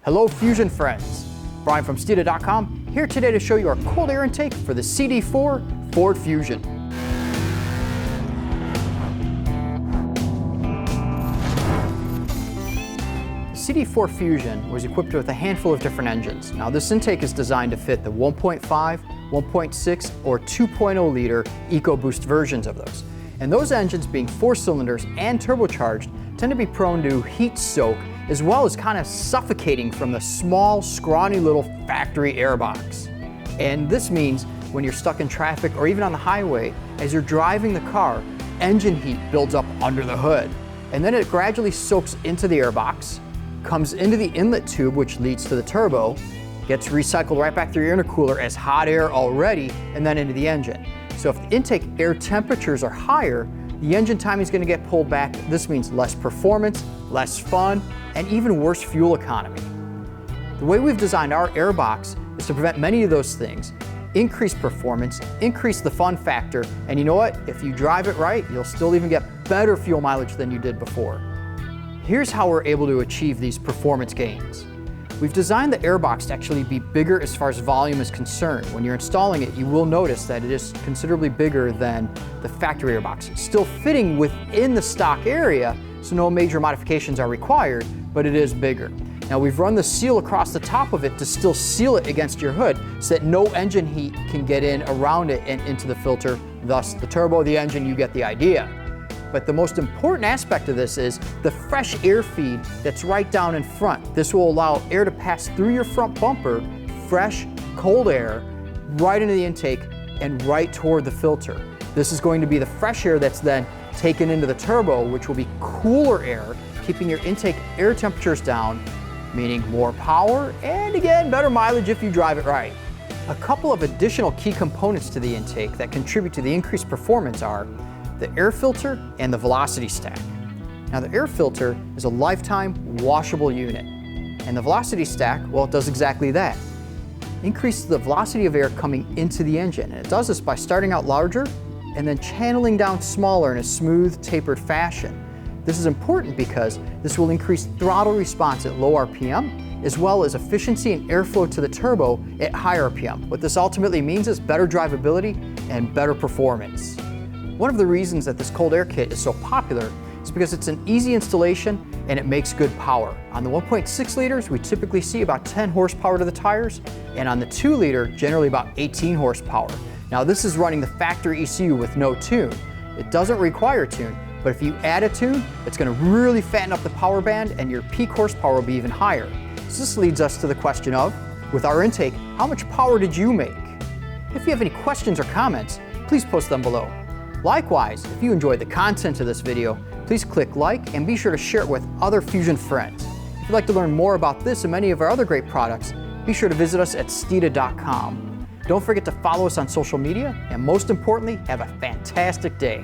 Hello Fusion friends, Brian from Steeda.com here today to show you our cold air intake for the CD4 Ford Fusion. The CD4 Fusion was equipped with a handful of different engines. Now this intake is designed to fit the 1.5, 1.6 or 2.0 liter EcoBoost versions of those. And those engines, being 4 cylinders and turbocharged, tend to be prone to heat soak as well as kind of suffocating from the small, scrawny little factory airbox. And this means when you're stuck in traffic or even on the highway, as you're driving the car, engine heat builds up under the hood. And then it gradually soaks into the airbox, comes into the inlet tube, which leads to the turbo, gets recycled right back through your intercooler as hot air already, and then into the engine. So if the intake air temperatures are higher, the engine timing is going to get pulled back. This means less performance, less fun, and even worse fuel economy. The way we've designed our airbox is to prevent many of those things, increase performance, increase the fun factor, and you know what? If you drive it right, you'll still even get better fuel mileage than you did before. Here's how we're able to achieve these performance gains. We've designed the airbox to actually be bigger as far as volume is concerned. When you're installing it, you will notice that it is considerably bigger than the factory airbox. Still fitting within the stock area, so no major modifications are required, but it is bigger. Now we've run the seal across the top of it to still seal it against your hood so that no engine heat can get in around it and into the filter, thus the turbo, the engine, you get the idea. But the most important aspect of this is the fresh air feed that's right down in front. This will allow air to pass through your front bumper, fresh, cold air, right into the intake and right toward the filter. This is going to be the fresh air that's then taken into the turbo, which will be cooler air, keeping your intake air temperatures down, meaning more power and again, better mileage if you drive it right. A couple of additional key components to the intake that contribute to the increased performance are the air filter and the velocity stack. Now the air filter is a lifetime washable unit, and the velocity stack, well, it does exactly that. Increases the velocity of air coming into the engine, and it does this by starting out larger and then channeling down smaller in a smooth, tapered fashion. This is important because this will increase throttle response at low RPM, as well as efficiency and airflow to the turbo at high RPM. What this ultimately means is better drivability and better performance. One of the reasons that this cold air kit is so popular is because it's an easy installation and it makes good power. On the 1.6 liters, we typically see about 10 horsepower to the tires, and on the 2 liter, generally about 18 horsepower. Now this is running the factory ECU with no tune. It doesn't require tune, but if you add a tune, it's going to really fatten up the power band and your peak horsepower will be even higher. So this leads us to the question of, with our intake, how much power did you make? If you have any questions or comments, please post them below. Likewise, if you enjoyed the content of this video, please click like and be sure to share it with other Fusion friends. If you'd like to learn more about this and many of our other great products, be sure to visit us at Steeda.com. Don't forget to follow us on social media, and most importantly, have a fantastic day.